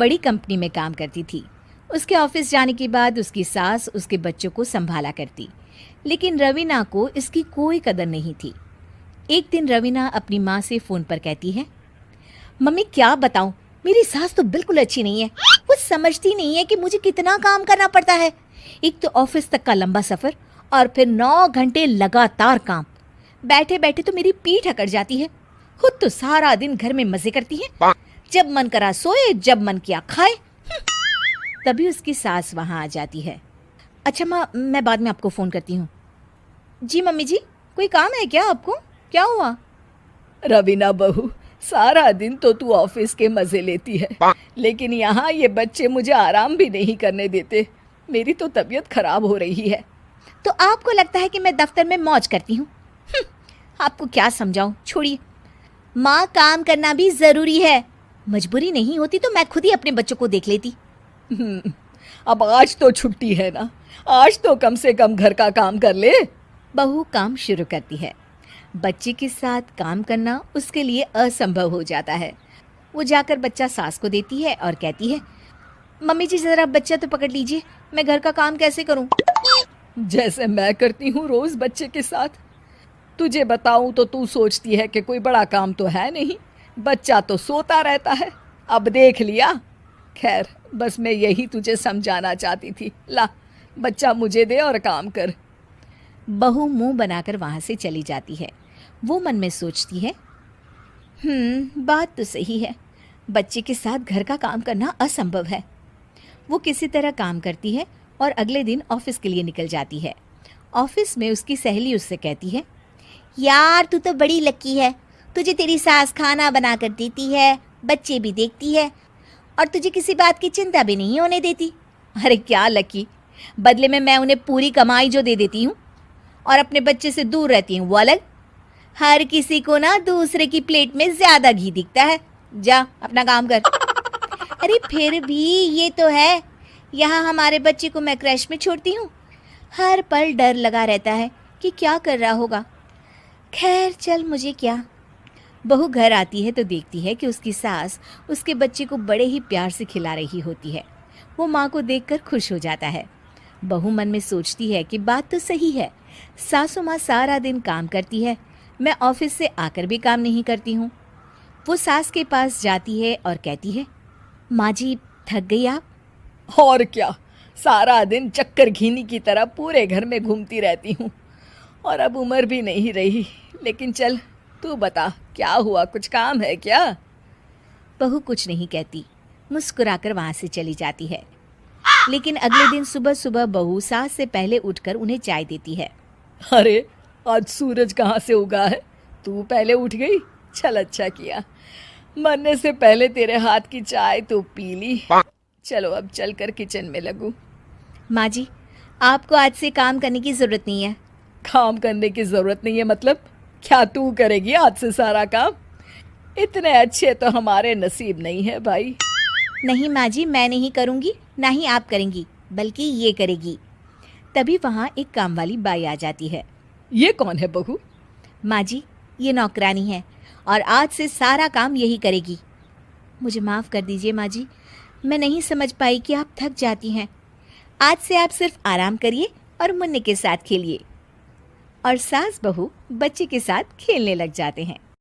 बड़ी कंपनी में काम करती थी। उसके ऑफिस जाने के बाद उसकी सास उसके बच्चों को संभाला करती, लेकिन रवीना को इसकी कोई कदर नहीं थी। एक दिन रवीना अपनी माँ से फ़ोन पर कहती है, मम्मी क्या बताऊं, मेरी सास तो बिल्कुल अच्छी नहीं है। वो समझती नहीं है कि मुझे कितना काम करना पड़ता है। एक तो ऑफिस तक का लंबा सफ़र और फिर 9 घंटे लगातार काम। बैठे बैठे तो मेरी पीठ अकड़ जाती है। खुद तो सारा दिन घर में मजे करती है, जब मन करा सोए, जब मन किया खाए। तभी उसकी सास वहाँ आ जाती है। अच्छा माँ, मैं बाद में आपको फ़ोन करती हूँ। जी मम्मी जी, कोई काम है क्या आपको? क्या हुआ? रवीना बहू, सारा दिन तो तू ऑफिस के मजे लेती है, लेकिन यहाँ ये बच्चे मुझे आराम भी नहीं करने देते। मेरी तो तबीयत खराब हो रही है। तो आपको लगता है कि मैं दफ्तर में मौज करती हूँ? आपको क्या समझाऊं, छोड़िए। माँ, काम करना भी ज़रूरी है। मजबूरी नहीं होती तो मैं खुद ही अपने बच्चों को देख लेती। अब आज तो छुट्टी है ना, आज तो कम से कम घर का काम कर ले। बहू काम शुरू करती है। बच्चे के साथ काम करना उसके लिए असंभव हो जाता है। वो जाकर बच्चा सास को देती है और कहती है, मम्मी जी ज़रा बच्चा तो पकड़ लीजिए, मैं घर का काम कैसे करूं? जैसे मैं करती हूँ रोज बच्चे के साथ। तुझे बताऊं तो तू सोचती है कि कोई बड़ा काम तो है नहीं, बच्चा तो सोता रहता है। अब देख लिया। खैर, बस मैं यही तुझे समझाना चाहती थी। ला, बच्चा मुझे दे और काम कर। बहू मुंह बनाकर वहां से चली जाती है। वो मन में सोचती है, बात तो सही है, बच्चे के साथ घर का काम करना असंभव है। वो किसी तरह काम करती है और अगले दिन ऑफिस के लिए निकल जाती है। ऑफिस में उसकी सहेली उससे कहती है, यार तू तो बड़ी लकी है, तुझे तेरी सास खाना बना कर देती है, बच्चे भी देखती है और तुझे किसी बात की चिंता भी नहीं होने देती। अरे क्या लकी, बदले में मैं उन्हें पूरी कमाई जो दे देती हूँ और अपने बच्चे से दूर रहती हूँ वो अलग। हर किसी को ना दूसरे की प्लेट में ज़्यादा घी दिखता है। जा अपना काम कर। अरे फिर भी ये तो है, यहाँ हमारे बच्चे को मैं क्रैश में छोड़ती हूँ, हर पल डर लगा रहता है कि क्या कर रहा होगा। खैर चल, मुझे क्या। बहू घर आती है तो देखती है कि उसकी सास उसके बच्चे को बड़े ही प्यार से खिला रही होती है। वो माँ को देखकर खुश हो जाता है। बहू मन में सोचती है कि बात तो सही है, सासू माँ सारा दिन काम करती है, मैं ऑफिस से आकर भी काम नहीं करती हूँ। वो सास के पास जाती है और कहती है, माँ जी थक गई आप? और क्या, सारा दिन चक्कर घीनी की तरह पूरे घर में घूमती रहती हूँ और अब उम्र भी नहीं रही। लेकिन चल तू बता, क्या हुआ, कुछ काम है क्या? बहू कुछ नहीं कहती, मुस्कुराकर वहाँ से चली जाती है। लेकिन अगले दिन सुबह सुबह बहू सास से पहले उठकर उन्हें चाय देती है। अरे आज सूरज कहाँ से उगा है, तू पहले उठ गई। चल अच्छा किया, मरने से पहले तेरे हाथ की चाय तो पी ली। चलो अब चलकर किचन में लगूं। माँ जी, आपको आज से काम करने की ज़रूरत नहीं है। काम करने की ज़रूरत नहीं है मतलब? क्या तू करेगी आज से सारा काम? इतने अच्छे तो हमारे नसीब नहीं है भाई। नहीं माँ जी, मैं नहीं करूँगी, ना ही आप करेंगी, बल्कि ये करेगी। तभी वहाँ एक काम वाली बाई आ जाती है। ये कौन है बहू? माँ जी, ये नौकरानी है और आज से सारा काम यही करेगी। मुझे माफ़ कर दीजिए माँ जी, मैं नहीं समझ पाई कि आप थक जाती हैं। आज से आप सिर्फ आराम करिए और मुन्ने के साथ खेलिए। और सास बहू बच्चे के साथ खेलने लग जाते हैं।